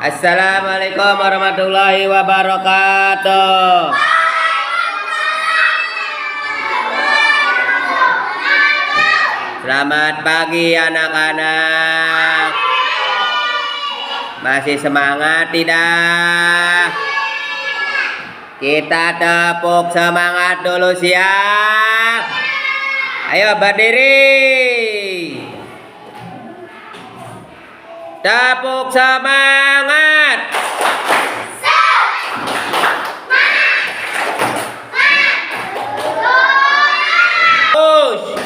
Assalamualaikum warahmatullahi wabarakatuh. Selamat pagi anak-anak. Masih semangat tidak? Kita tepuk semangat dulu, siap? Ayo berdiri. Tepuk semangat. Push.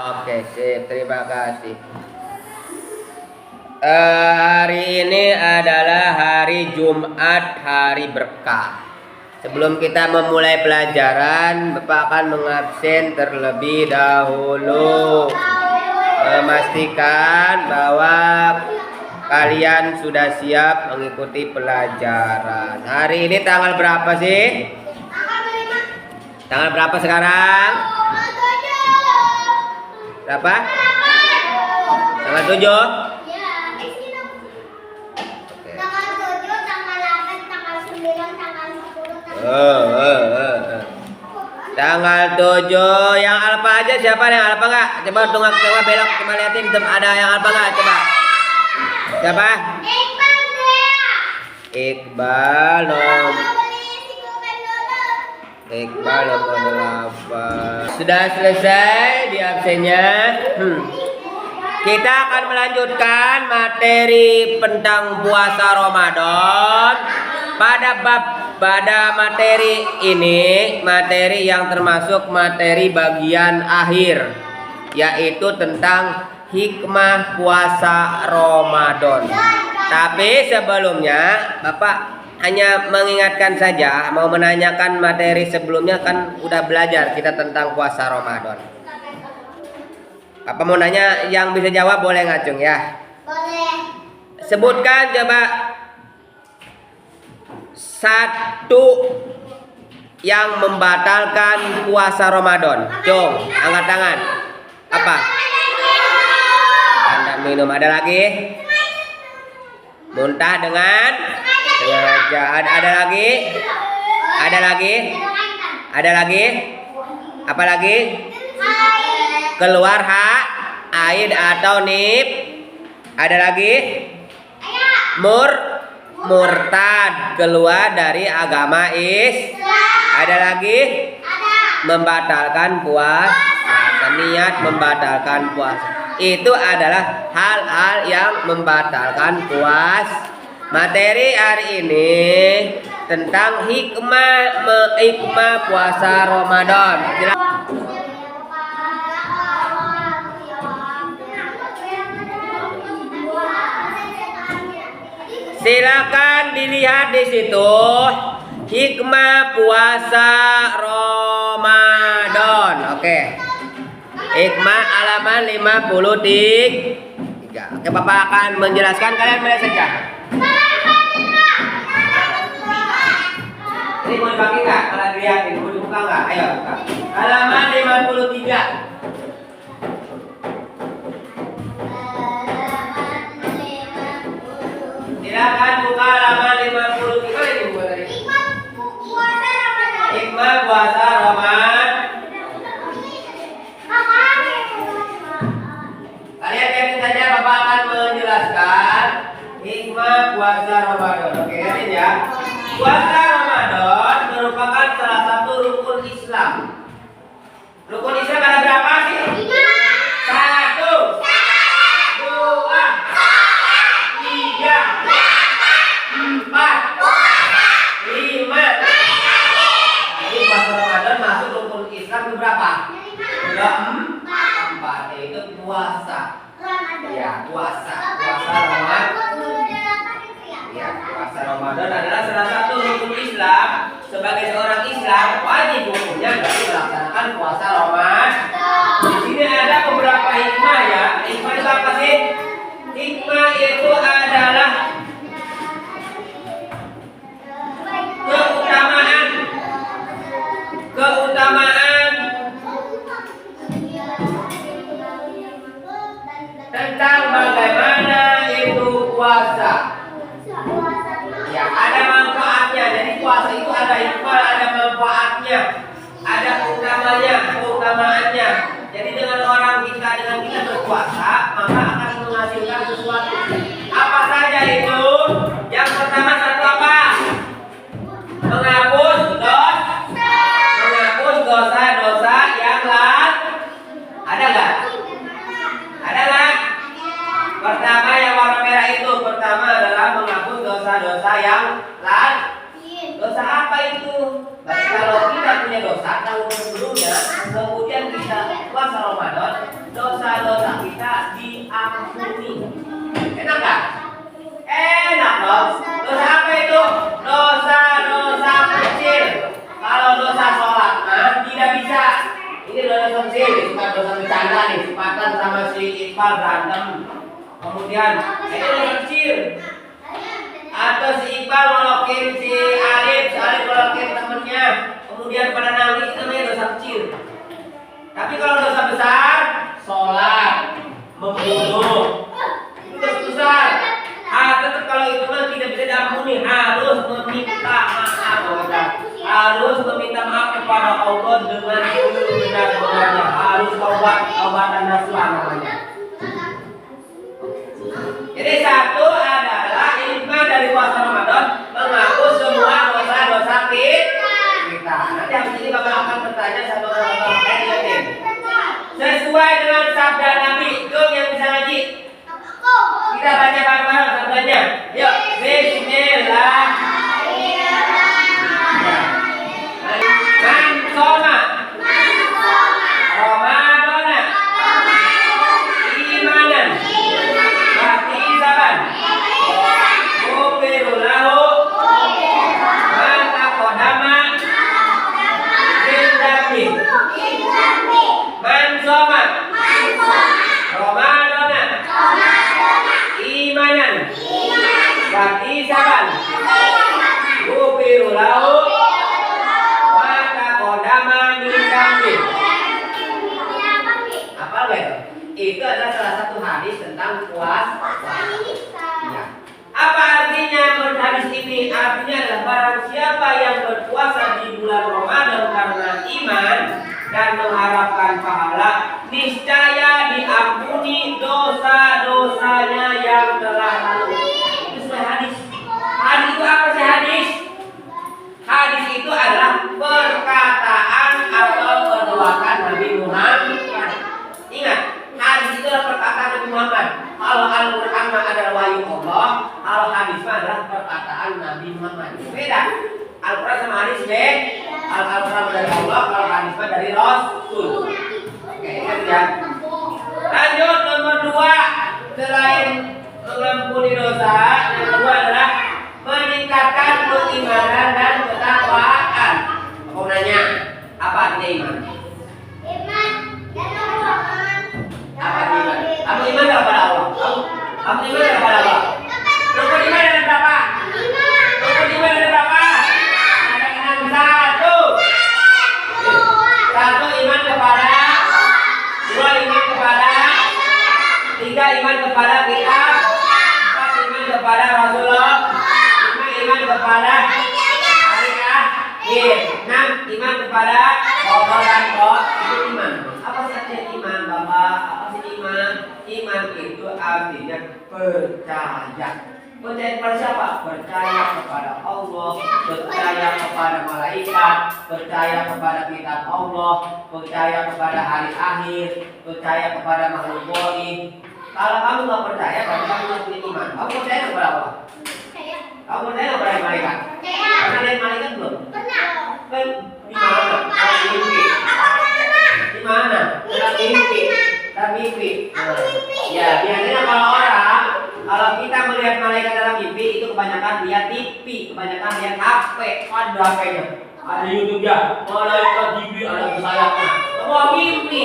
Oke, sip. Terima kasih. Hari ini adalah hari Jumat, hari berkah. Sebelum kita memulai pelajaran, Bapak akan mengabsen terlebih dahulu, memastikan bahwa kalian sudah siap mengikuti pelajaran. Hari ini tanggal berapa sih? Tanggal berapa sekarang? Berapa? Tanggal 7? Tanggal 7 yang alfa aja, siapa yang alfa enggak? Coba tunggu, coba belok, coba liatin ada yang alfa enggak? Coba. Siapa? Iqbal nomor 8. Sudah selesai di absennya. Kita akan melanjutkan materi tentang puasa Ramadan. Pada materi ini, materi yang termasuk materi bagian akhir, yaitu tentang hikmah puasa Ramadan. Tapi sebelumnya Bapak hanya mengingatkan saja, mau menanyakan materi sebelumnya kan udah belajar kita tentang puasa Ramadan. Apa mau nanya, yang bisa jawab boleh ngacung ya? Boleh. Sebutkan coba satu yang membatalkan puasa Ramadan. Cung, angkat tangan. Apa? Anda minum. Ada lagi? Muntah dengan sengaja. Ada lagi? Ada lagi? Ada lagi? Apa lagi? Keluar haid atau nif. Ada lagi? Murtad, keluar dari agama Islam. Ada lagi? Membatalkan puasa, niat membatalkan puasa. Itu adalah hal-hal yang membatalkan puasa. Materi hari ini tentang hikmah puasa Ramadan. Silakan dilihat di situ hikmah puasa Ramadan. Oke. Hikmah halaman 53. Oke, Bapak akan menjelaskan, kalian boleh saja. Ini mau dipakai nggak? Kalau dilihat ini mau dibuka nggak? Ayo buka. Halaman 53. Silakan buka halaman 53. Mana ini buka tadi? Hikmah puasa Ramadan. Kalian lihat saja, Bapak akan menjelaskan hikmah puasa Ramadan. Oke, lihat ya. Puasa Ramadan merupakan salah satu rukun Islam. Rukun Islam ada berapa sih? 1, 2, 3, 4, 5. Jadi puasa Ramadan masuk rukun Islam berapa? 4. Yaitu puasa. Ya, puasa Ramadan. Ya, puasa Ramadan adalah salah satu rukun Islam. Sebagai seorang Islam, wajib hukumnya berarti melaksanakan puasa Ramadan. Di sini ada beberapa hikmah ya. Hikmah itu apa sih? Hikmah itu adalah keutamaan keutamaan tentang bagaimana itu puasa. Ya, ada manfaatnya. Jadi puasa itu ada hikmah, ada manfaatnya, ada keutamaannya. Jadi dengan kita berpuasa, maka akan menghasilkan sesuatu. Apa saja itu? Yang pertama satu apa? Menghapus dosa-dosa yang lain. Ada nggak? Ada nggak? Pertama yang warna merah itu adalah menghapus dosa-dosa yang lain. Dosa apa itu? Kalau kita punya dosa tahun sebelumnya, kemudian kita puasa Ramadan, dosa-dosa kita diampuni. Enak nggak? Enak dong. Dosa apa itu? Dosa-dosa kecil. Kalau dosa sholat, tidak bisa. Ini dosa kecil, bukan dosa bercanda nih. Sepatan sama si Iqbal berantem. Kemudian ini dosa kecil. Atau si Iqbal nolokin si Alif nolokin temennya, kemudian pada nangis, namanya dosa kecil. Tapi kalau dosa besar, sholat, membunuh, itu dosa besar. Tetap kalau itu mah tidak bisa diampuni, harus meminta maaf. Harus meminta maaf kepada Allah dengan sebenar-benarnya. Harus taubatan nasuha namanya. Jadi satu adalah hikmah dari puasa Ramadan, menghapus semua dosa-dosa kita. Nanti habis ini Bapak akan bertanya sama orang-orang sesuai dengan sabda Nabi. Itu yang bisa ngaji. Kita baca bareng-bareng sabdanya. Yuk, bismillah. Man soma Ramadana imanan wahtisaban ghufiru lahu ma taqaddama min dzambi. Man soma Ramadana imanan wahtisaban ghufiru lahu ma taqaddama min dzambi. Apa itu? Itu adalah salah satu hadis tentang puasa. Ya. Apa artinya menurut hadis ini? Artinya adalah barang siapa yang berpuasa di bulan Ramadan karena iman dan mengharapkan pahala, niscaya diampuni dosa-dosanya yang telah lalu. Itu sudah hadis. Hadis itu apa sih hadis? Hadis itu adalah perkataan atau perbuatan Nabi Muhammad. Ingat, hadis itu adalah perkataan Nabi Muhammad. Kalau Al-Quran adalah wahyu Allah, kalau hadis adalah perkataan Nabi Muhammad. Beda. Al-Quran sama hadis beda. Al-Quran dari Allah, kalau hadis dari Rasul. Oke, ingat ya. Lanjut nomor 2. Selain mengampuni dosa, yang kedua adalah meningkatkan keimanan dan ketakwaan. Aku nanya, apa artinya iman? Apa iman? Kamu iman kepada Allah? Kamu iman kepada Allah? Rukun iman ada berapa? Rukun iman ada berapa? Ada 6. Satu iman kepada, 2 iman kepada, 3 iman kepada kitab, 4 iman kepada Rasulullah, 5 iman kepada hari akhir, 6 iman kepada Allah dan Roh. Itu iman. Apa sih artinya iman, Bapak? Apa sih iman? Iman itu artinya percaya. Percaya kepada siapa? Percaya kepada Allah, percaya kepada malaikat, percaya kepada kitab Allah, percaya kepada hari akhir, percaya kepada makhluk gaib. Kalau kamu nggak percaya, berarti kamu nggak punya iman. Kamu percaya kepada Allah? Kamu percaya kepada malaikat? Pernah lihat malaikat belum? Kan di mana? Mimpi. Di mana? Dalam mimpi. Dalam mimpi. Ya, biasanya kalau kita melihat malaikat dalam mimpi, itu kebanyakan lihat TV, kebanyakan lihat HP. Ada HP-nya, ada YouTube-nya, malaikat TV, ada sayapnya. Semua mimpi.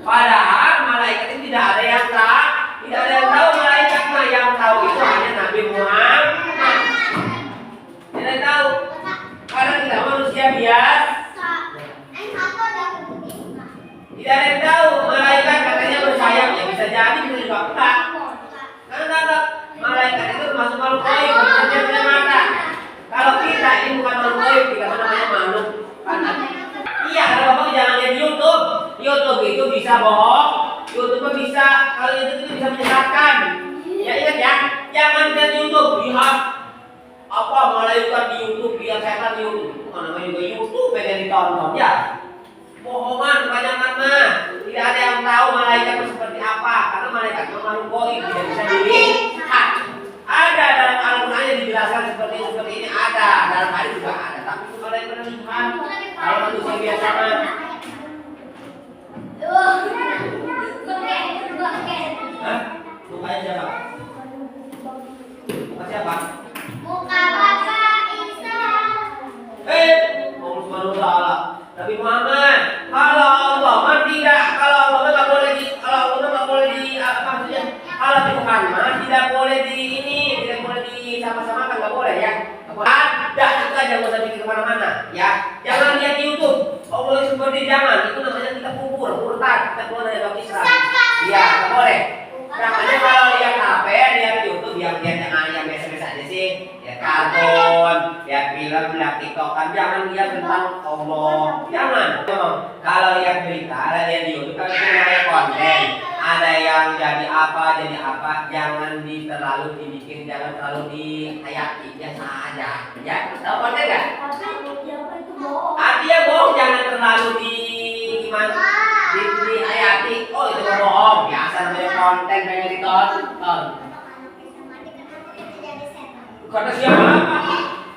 Padahal malaikat itu tidak ada yang tahu malaikatnya. Yang tahu itu hanya Nabi Muhammad. Tidak tahu. Karena kita manusia biasa. Tidak ada yang tahu. Malaikat katanya bersayap, ya bisa jadi bisa juga enggak. Karena malaikat itu termasuk makhluk gaib, bisa punya mata. Kalau kita ini bukan makhluk gaib, kita namanya makhluk panas. Iya, kalau bapak jangan lihat YouTube. YouTube itu bisa bohong. YouTube bisa, kalau YouTube itu bisa menyesatkan. Ya ingat ya, jangan lihat YouTube. Lihat apa malaikat di YouTube, lihat setan di YouTube. Mana juga YouTube pengen ditonton ya. Bohongan kebanyakan mah. Tidak ada yang tahu malaikat itu seperti apa. Karena malaikat itu makhluk gaib, tidak bisa dilihat. Ada dalam Al-Qur'an dijelaskan seperti ini ada, dalam hadis juga ada. Tapi itu malaikat Tuhan. Kalau manusia biasa mah. Hah? Mukanya siapa? Muka siapa? Muka Bapak Isa. Allah Subhanahu wa taala. Nabi Muhammad, kalau Allah mah tidak, kalau Allah enggak boleh di, kalau Allah enggak boleh di apa maksudnya? Kalau Tuhan mah tidak boleh di ini, tidak boleh di sama-samakan, enggak boleh ya. Ada itu aja, nggak usah mikir kemana-mana ya. Jangan lihat di YouTube. Allah seperti jangan, itu namanya kita kubur, murtad, kita keluar dari agama Islam. Iya, nggak boleh. Makanya kalau lihat HP, lihat YouTube, yang biasa-biasa aja sih. Lihat kartun, lihat film, lihat TikTokan, jangan lihat tentang Allah. Jangan. Kalau lihat berita, lihat di YouTube kan itu namanya konten. Ada yang jadi apa, jangan terlalu dibikin, jangan terlalu dihayati, biasa aja. Ya, tahu konten nggak? Artinya bohong, jangan terlalu dihayati. Oh itu bohong, biasa namanya konten pengen ditonton. Kata siapa?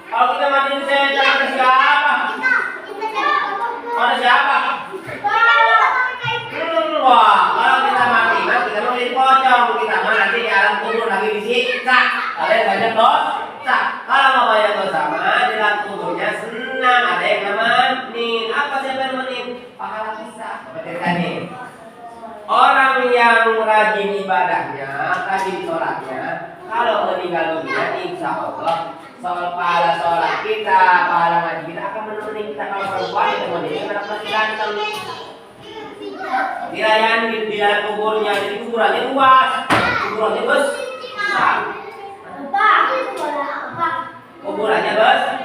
Kalau kita mati di setan, kata siapa? Kata siapa? Wah, kalau kita mati, kita mau jadi pocong, kita mah nanti di alam kubur lagi disiksa. Kalian banyak dosa. Kalau mau banyak dosa, mah di alam kuburnya senang. Ada yang nemenin. Apa siapa yang nemenin? Pahala kita. Seperti tadi. Orang yang rajin ibadahnya, rajin sholatnya, kalau meninggal dunia, insya Allah, pahala sholat kita, pahala ngaji kita akan menemani kita. Kalau perempuan itu menemani kita masih ganteng. Dilayani di dalam kuburnya, jadi kuburannya luas, kuburannya besar. Kuburannya besar.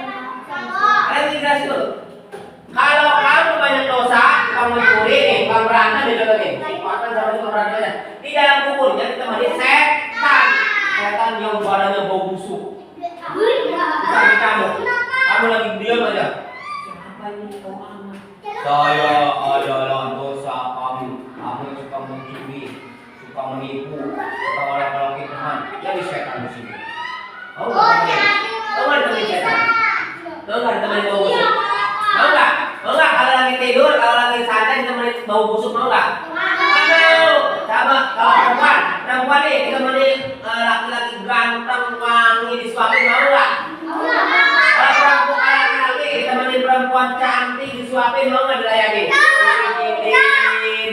Kalian dikasih dulu. Kalau kamu banyak dosa, kamu curi nih, kamu berantem di dalam ini. Makan sama itu berantem. Di dalam kuburnya ditemani setan. Setan yang badannya bau busuk. Sampai kamu lagi diam aja. Siapa ini kau amat? Saya adalah dosa kamu suka mencuri, suka menipu, suka oleh-oleh Tuhan. Jadi setan di sini. Tahu nggak teman setan? Tahu nggak teman bau busuk? Mau nggak? Kalau lagi tidur, kalau lagi santai ditemenin bau busuk mau nggak? Mau. Coba kalau perempuan nih ditemenin laki-laki ganteng wangi disuapin mau nggak? Kalau perempuan laki-laki ditemenin perempuan cantik disuapin mau nggak dilayani? Dipijitin.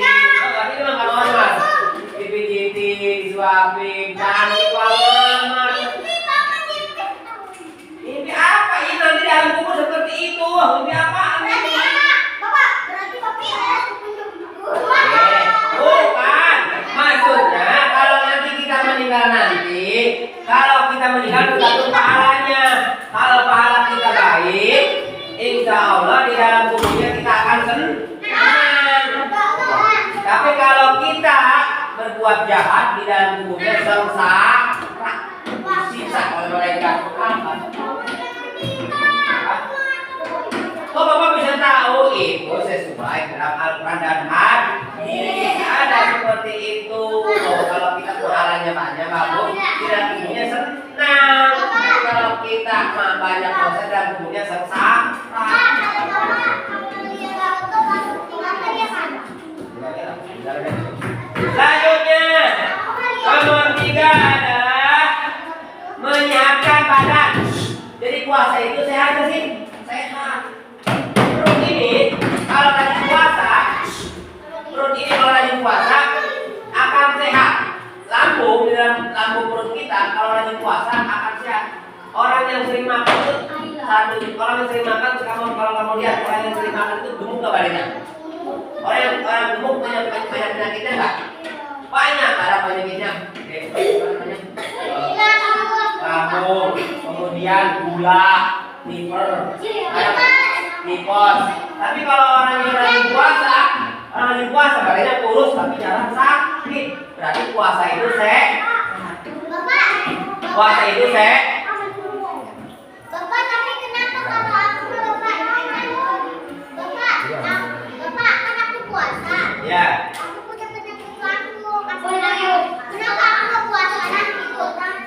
Oh nggak ini mah kalau mas. Dipijitin, disuapin, cantik banget. Mimpi apa? Ini nanti di alam kubur seperti itu. Mimpi apa? Bapak, berarti papi ada Bukan. Maksudnya kalau nanti kita meninggal kalau kita meninggal tergantung pahalanya. Kalau pahala kita baik, insya Allah di dalam kuburnya kita akan senang. Tapi kalau kita berbuat jahat di dalam kuburnya sengsara, disiksa oleh mereka. Kok Bapak bisa tahu itu sesuai dalam Al-Quran dan hadis ada seperti itu. Kalau kita pahalanya banyak bagus, tidak kuburnya senang. Kalau kita banyak dosa dan kuburnya sengsara. Selanjutnya, nomor 3 adalah menyiapkan badan. Jadi puasa itu sehat gak sih? Sehat. Perut ini kalau lagi puasa akan sehat. Lambung di dalam lambung perut kita kalau lagi puasa akan sehat. Orang yang sering makan itu kalau kamu lihat orang yang sering makan itu gemuk gak badannya? orang gemuk banyak penyakitnya nggak? Banyak, ada penyakitnya. Oke, apa namanya? Lambung, kemudian gula, liver, ada tipes. Tapi kalau orang yang lagi puasa, badannya kurus tapi jarang sakit. Berarti puasa itu Puasa itu Bapak, tapi kenapa kalau aku Bapak kan aku puasa. Ya. Aku punya penyakit lambung. Kenapa aku nggak puasa nanti?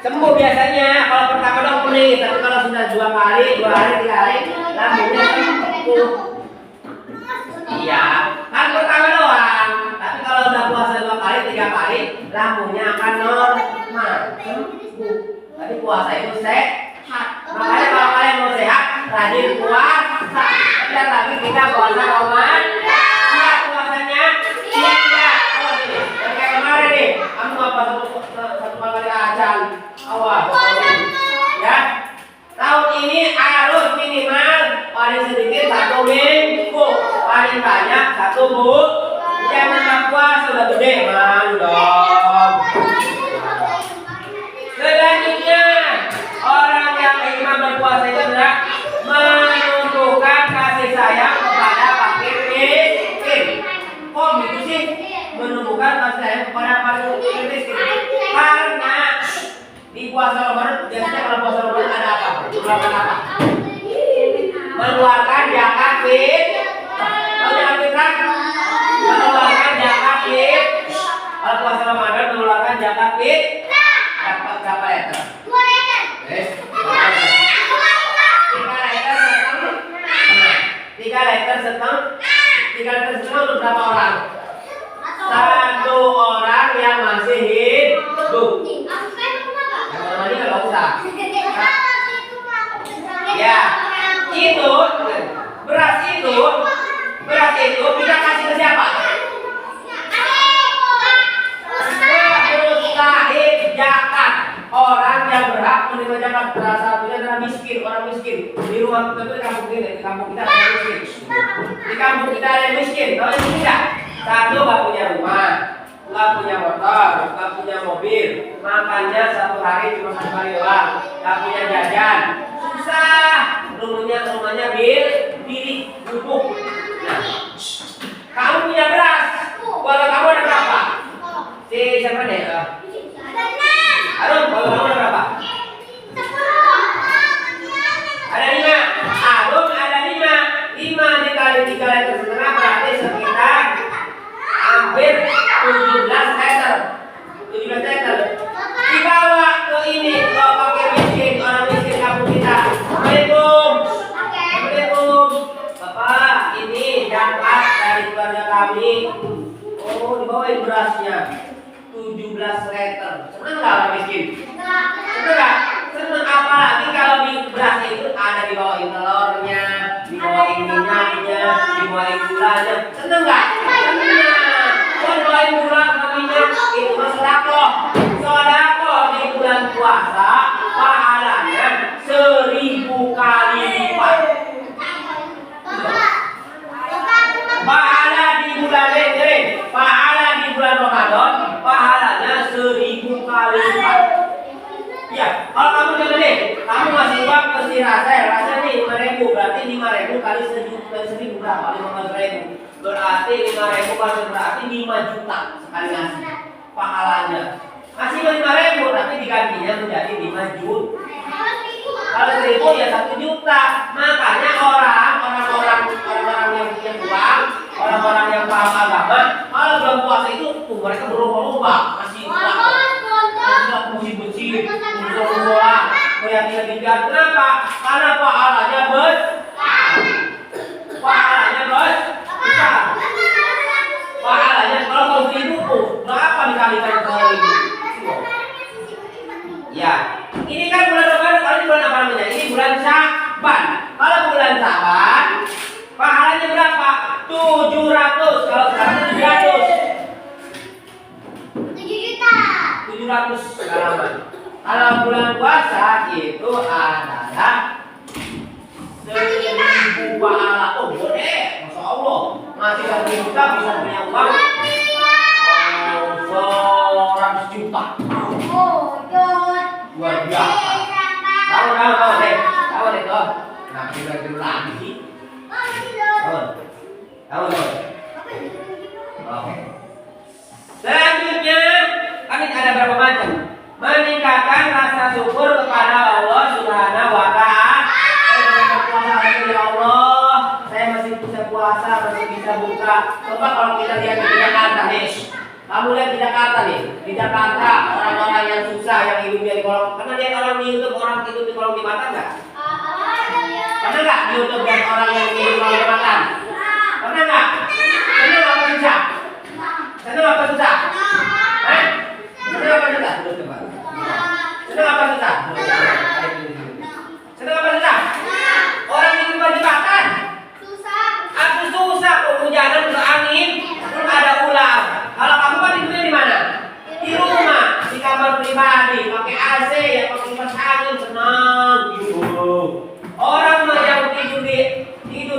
Sembuh biasanya. Kalau pertama dong perih, tapi kalau sudah 2 hari, 3 hari, lambungnya sembuh. Iya, kan pertama doang. Tapi kalau udah puasa 2 kali, 3 kali, lambungnya akan normal. Sembuh. Tapi puasa itu sehat. Makanya kalau kalian mau sehat, rajin puasa. Dan lagi kita puasa Ramadan. Siap puasanya? Siap nggak? Oh ini, kayak kemarin nih, kamu apa satu kali ajan? Awas. Ya. Tahun ini harus minimal paling sedikit 1 minggu, paling banyak 1 bulan. Jangan tak puasa udah gede, malu dong. Selanjutnya, orang yang ingin berpuasa itu adalah menunjukkan kasih sayang kepada fakir miskin. Kok gitu sih? Menunjukkan kasih sayang kepada fakir miskin. Karena di puasa Ramadan, biasanya kalau puasa Ramadan ada apa? Mengeluarkan apa? Mengeluarkan zakat fitrah. Mengeluarkan zakat fitrah. Kalau puasa Ramadan mengeluarkan zakat fitrah. Dapat berapa liter? 2 liter. Yes. 3 liter setengah. 3 liter setengah untuk berapa orang? 1 orang yang masih hidup. Yang mana ini nggak usah. Ya, itu beras itu kita kasih ke siapa? Mustahik zakat. Orang yang berhak menerima zakat salah satunya adalah miskin, orang miskin. Di rumah kita tuh di kampung kita ada yang miskin. Di kampung kita ada yang miskin. Tahu yang tidak? Satu nggak punya rumah, nggak punya motor, nggak punya mobil, makannya 1 hari cuma 1 kali doang, nggak punya jajan, susah. Rumahnya pilih pupuk. Nah, kamu punya beras, kalau kamu ada berapa? Siapa deh? Aduh, kalau kamu ada berapa? Ada 5. Aduh, ada 5. 5 dikali 3 liter setengah berarti sekitar hampir 17 liter. 17 liter. Dibawa ke ini, ke fakir miskin, orang miskin kampung kita. Assalamualaikum. Assalamualaikum. Bapak, ini zakat dari keluarga kami. Oh, dibawain berasnya 17 liter. Senang nggak orang miskin? Senang nggak? Senang, apalagi kalau di beras itu ada dibawain telurnya, dibawain minyaknya, dibawain gulanya. Senang nggak? Senang. Kalau dibawain gula sama minyak itu mah sedekah. Sedekah di bulan puasa pahalanya 1000 kali lipat. Pahala di bulan pahala di bulan Ramadan, pahalanya 1000 kali lipat. Ya, kalau kamu coba deh, kamu ngasih uang ke si rasa nih 5.000, berarti 5.000 kali 1.000 berapa? 15.000. Berarti 5.000 kali berarti 5 juta sekali ngasih pahalanya. Ngasih 5.000 tapi digantinya menjadi 5 juta. Kalau 1.000 ya 1 juta. Makanya orang-orang yang punya uang, orang-orang yang paham agama, kalau bulan puasa itu tuh mereka berlomba-lomba ngasih uang. Bersih-bersih, berlomba, keyakinan. Kenapa? Karena pahalanya besar. Pahalanya kalau 1.000 berapa dikalikan 1.000? Ya, ini kan bulan Ramadan, kalau ini bulan apa namanya? Ini bulan Sya'ban. Kalau bulan Sya'ban, pahalanya berapa? 700. Kalau sekarang 700 halaman. Kalau bulan puasa itu adalah 1.000 pahala. Oh boleh, masya Allah. masih 1 juta bisa punya uang 100 juta. Luar biasa. Tahu deh tuh. Nah, kita dulu lagi sih. Tahu. Oke. Selanjutnya, kami ada berapa macam? Meningkatkan rasa syukur kepada Allah Subhanahu wa Ta'ala. Ya Allah, saya masih bisa puasa, masih bisa buka. Coba kalau kita lihat di Jakarta nih. Kamu lihat di Jakarta nih. Di Jakarta orang-orang yang susah, yang hidupnya di kolong. Pernah lihat orang di YouTube orang hidup di kolong jembatan nggak? Pernah nggak di YouTube lihat orang yang hidup di kolong jembatan? Pernah nggak? Senang apa susah? Senang apa susah? Senang apa susah? Senang apa susah? Senang apa susah? Orang hidup di jembatan. Aku susah kok hujanan ke angin, terus ada ular. Kalau kamu kan tidurnya di mana? Di rumah, di kamar pribadi, pakai AC ya, pakai kipas angin, senang tidur. Orang yang tidur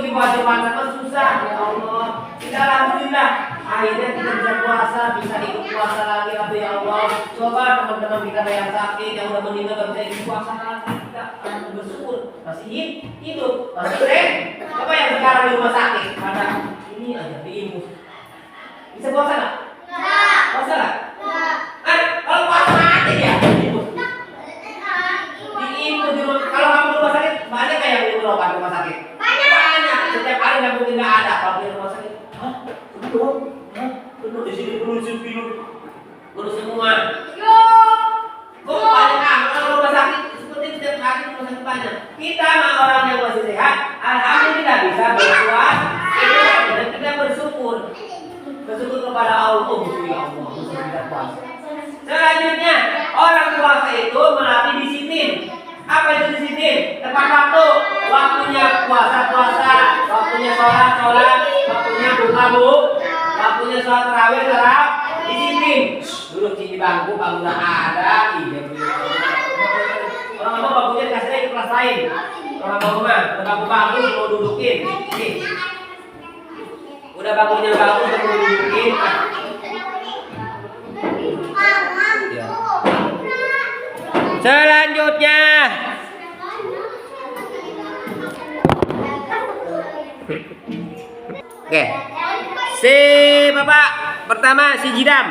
di bawah jembatan kan susah, ya Allah. Kita alhamdulillah, akhirnya kita bisa puasa, bisa ikut puasa lagi, ya Allah. Coba teman-teman kita yang sakit, yang udah meninggal bisa ikut puasa lagi, kita bersyukur masih hidup, masih keren. Coba yang sekarang di rumah sakit, pada ini aja diimbus. Bisa puasa nggak? Puasa nggak? Kalau puasa mati ya diimbus di rumah. Kalau kamu di rumah sakit banyak kayak yang di rumah sakit. Banyak. Setiap hari nggak mungkin nggak ada kalau di rumah sakit. Hah? Betul di sini penuh semua. Kok banyak kalau rumah sakit seperti setiap hari rumah sakit banyak. Kita mah orang yang masih sehat, alhamdulillah bisa berpuasa. Dan kita bersyukur kepada Allah, ya Allah, bisa puasa. Selanjutnya, orang puasa itu melatih disiplin. Apa itu disiplin? Tepat waktu, waktunya puasa, waktunya sholat, waktunya buka, waktunya sholat tarawih, disiplin. Dulu di bangku udah ada, orang mau bangkunya dikasih ke kelas lain. Orang mau rumah, bangku mau dudukin. Udah bangkunya bagus, mau dudukin. Selanjutnya, oke, si bapak pertama si Jidam.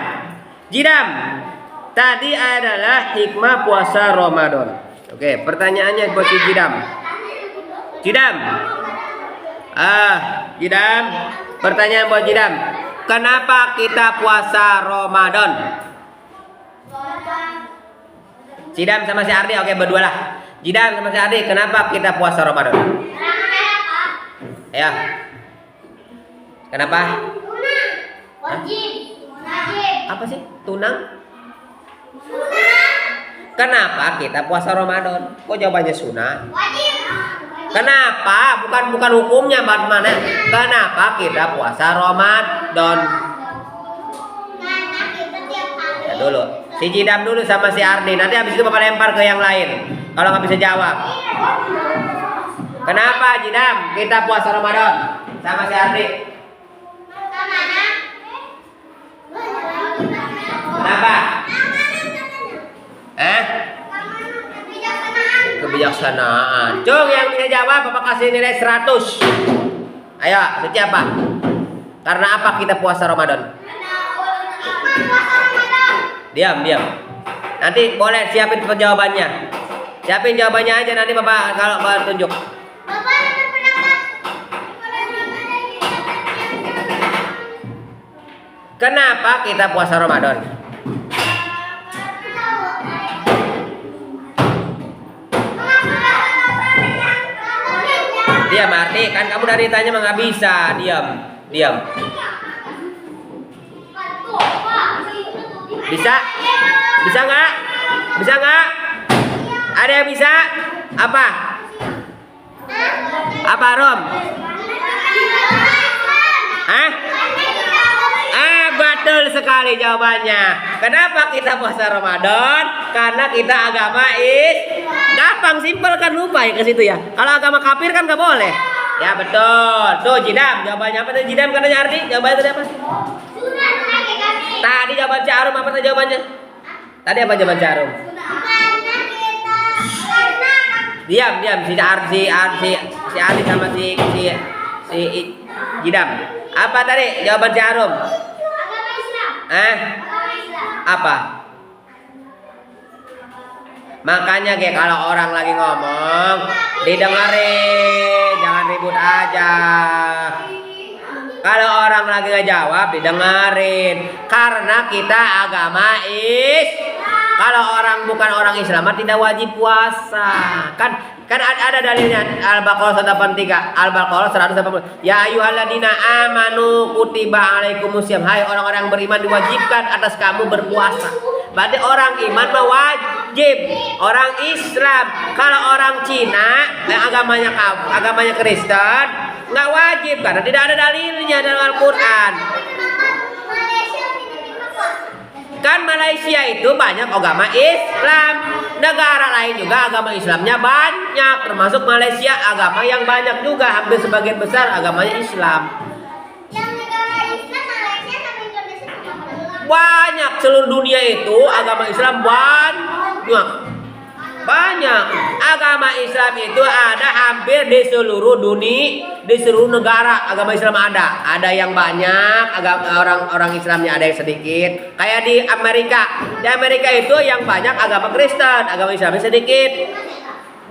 Tadi adalah hikmah puasa Ramadan. Oke, pertanyaannya buat si Jidam. Pertanyaan buat Jidam. Kenapa kita puasa Ramadan? Jidam sama si Ardi, oke berdua lah. Jidam sama si Ardi, kenapa kita puasa Ramadan? Ya. Kenapa? Wajib. Apa sih? Tunang? Kenapa kita puasa Ramadan? Kok jawabannya sunnah? Wajib. Kenapa? Bukan hukumnya bagaimana? Kenapa kita puasa Ramadan? Ya dulu. Si Jidam dulu sama si Ardi. Nanti habis itu Bapak lempar ke yang lain. Kalau nggak bisa jawab. Kenapa Jidam kita puasa Ramadan? Sama si Ardi. Kenapa? Kebijaksanaan. Cung yang bisa jawab Bapak kasih nilai 100. Ayo, siapa? Karena apa kita puasa Ramadan? Diam. Nanti boleh siapin jawabannya. Siapin jawabannya aja nanti Bapak kalau tunjuk. Kenapa kita puasa Ramadan? Diam Ardi, kan kamu dari tanya mah nggak bisa. Diam. Bisa nggak? Ada yang bisa? Apa Rom? Betul sekali jawabannya. Kenapa kita puasa Ramadan? Karena kita agama gampang, simpel kan, lupa ya ke situ ya. Kalau agama kafir kan nggak boleh. Ya betul. Tuh Jidam, jawabannya apa tadi Jidam katanya Ardi? Jawabannya tadi apa? Tadi jawaban Carum apa tadi jawabannya? Tadi apa jawaban Carum? Diam si Ali sama si Jidam. Apa tadi jawaban Carum? Apa? Makanya kayak kalau orang lagi ngomong didengerin, jangan ribut aja. Kalau orang lagi ngejawab didengerin. Karena kita agama kalau orang bukan orang Islam tidak wajib puasa. Kan ada dalilnya Al-Baqarah 183, Al-Baqarah 180. Ya ayyuhalladzina amanu kutiba alaikumusiyam. Hai orang-orang yang beriman diwajibkan atas kamu berpuasa. Berarti orang iman mah wajib. Orang Islam, kalau orang Cina yang agamanya Kristen nggak wajib karena tidak ada dalilnya dalam Al-Qur'an. Kan Malaysia itu banyak agama Islam. Negara lain juga agama Islamnya banyak. Termasuk Malaysia agama yang banyak juga. Hampir sebagian besar agamanya Islam. Yang negara Islam Malaysia sama Indonesia sama. Banyak seluruh dunia itu agama Islam banyak. Agama Islam itu ada hampir di seluruh dunia, di seluruh negara agama Islam ada. Ada yang banyak, orang Islamnya ada yang sedikit. Kayak di Amerika. Di Amerika itu yang banyak agama Kristen, agama Islamnya sedikit.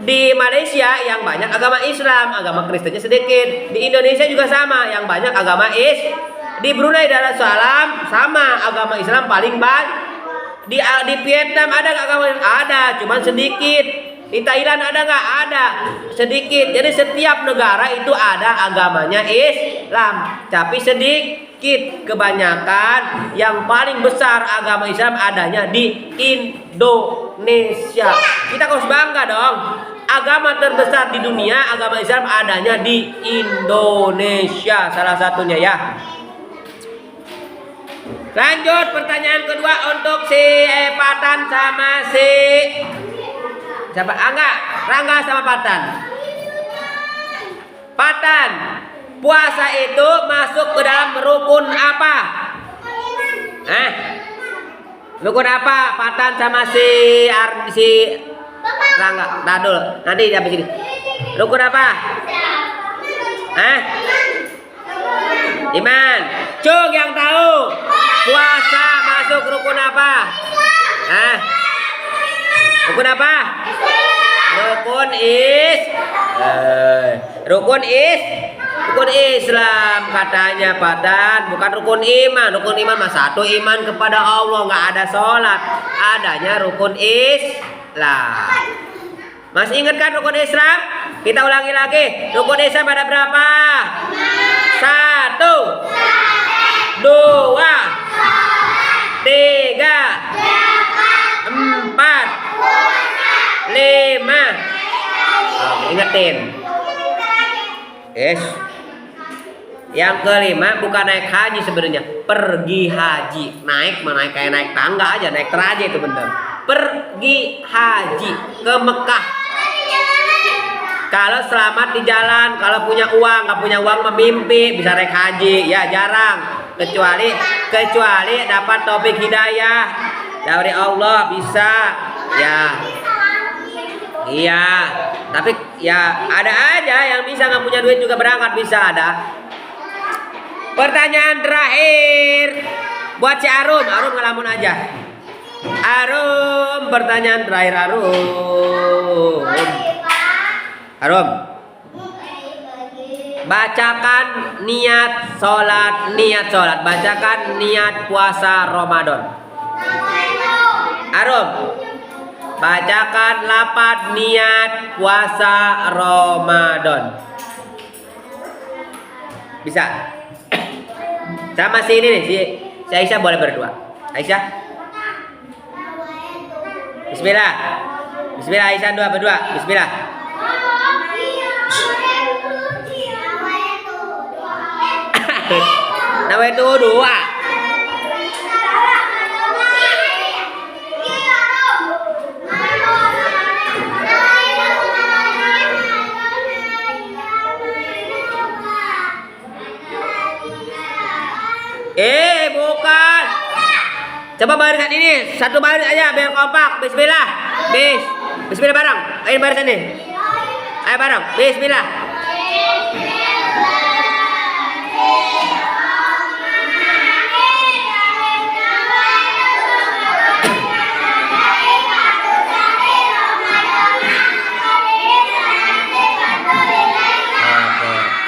Di Malaysia yang banyak agama Islam, agama Kristennya sedikit. Di Indonesia juga sama, yang banyak agama Di Brunei Darussalam sama, agama Islam paling banyak. Di Vietnam ada nggak agama Islam? Ada, cuman sedikit. Di Thailand ada nggak? Ada, sedikit. Jadi setiap negara itu ada agamanya Islam, tapi sedikit. Kebanyakan yang paling besar agama Islam adanya di Indonesia. Kita harus bangga dong. Agama terbesar di dunia, agama Islam adanya di Indonesia, salah satunya ya. Lanjut pertanyaan kedua untuk si Patan sama si siapa? Rangga sama Patan. Patan, puasa itu masuk ke dalam rukun apa? Rukun apa? Patan sama si Rangga. Nah dulu, nanti dia begini. Rukun apa? Iman. Cuk yang tahu puasa masuk rukun apa? Rukun apa? Rukun Islam katanya Patan, bukan rukun iman. Rukun iman mah satu, iman kepada Allah, nggak ada sholat. Adanya rukun Islam. Masih ingat kan rukun Islam? Kita ulangi lagi. Rukun Islam ada berapa? 1, 2, 3, 4, 5, 6, 7. Ingetin. Yang kelima bukan naik haji sebenarnya, pergi haji. Naik kayak naik tangga aja, naik teraja itu bener. Pergi haji ke Mekah. Kalau selamat di jalan, kalau punya uang, nggak punya uang memimpi bisa naik haji, ya jarang. Kecuali dapat taufik hidayah dari Allah bisa, ya. Iya, tapi ya ada aja yang bisa nggak punya duit juga berangkat bisa ada. Pertanyaan terakhir buat si Arum ngelamun aja. Arum, pertanyaan terakhir Arum, bacakan niat sholat, bacakan niat puasa Ramadan. Arum, bacakan lafaz niat puasa Ramadan. Bisa? Sama si ini nih, si Aisyah boleh berdua. Aisyah, Bismillah. Bismillah Aisyah berdua. Bismillah. Nawaitu dua. Bukan. Coba bariskan ini, satu baris aja biar kompak. Bismillah. Bismillah bareng. Ayo baris ini. Ayo bareng. Bismillah.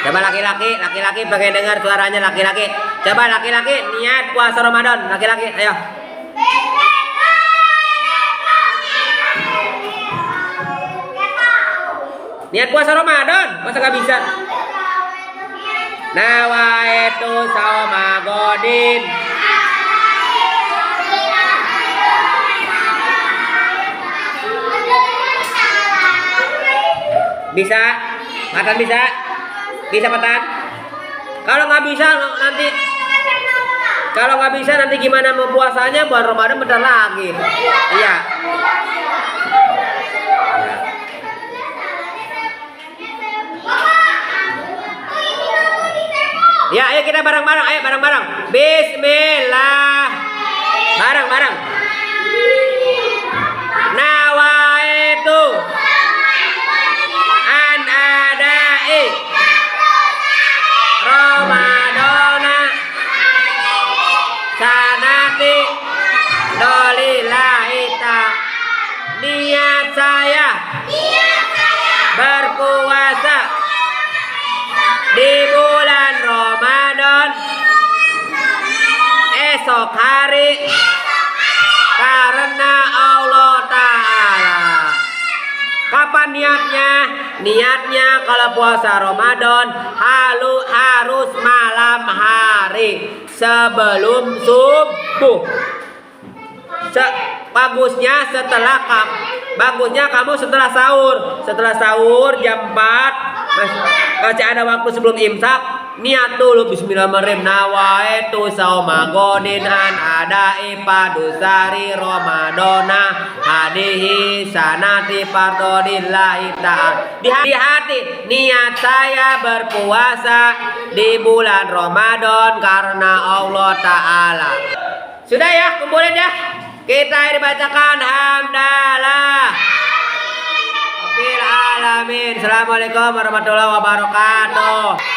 Coba laki-laki pengen dengar suaranya laki-laki. Coba laki-laki niat puasa Ramadan, laki-laki, ayo. Niat puasa Ramadan, masa gak bisa? Nawaitu sauma godin. Bisa? Matan bisa? Bisa Matan? Kalau nggak bisa nanti gimana mau puasanya? Bulan Ramadan bentar lagi. Iya. Ya, ayo kita bareng-bareng. Ayo bareng-bareng. Bismillah. Bareng-bareng. Nawaitu an adai Ramadana sanati dolillahi ta'ala. Niat saya berpuasa di bulan Ramadan esok hari karena Allah Ta'ala. Kapan niatnya? Niatnya kalau puasa Ramadan harus malam hari sebelum subuh. Bagusnya kamu setelah sahur. Setelah sahur jam 4 masih ada waktu sebelum imsak. Niat dulu bismillahirrahmanirrahim. Nawaitu sauma godin an adai padusari Ramadana hadihi sanati fardodillahi ta'ala. Di hati niat saya berpuasa di bulan Ramadan karena Allah Ta'ala. Sudah ya, kumpulin ya. Kita dibacakan hamdalah. Rabbil alamin. Assalamualaikum warahmatullahi wabarakatuh.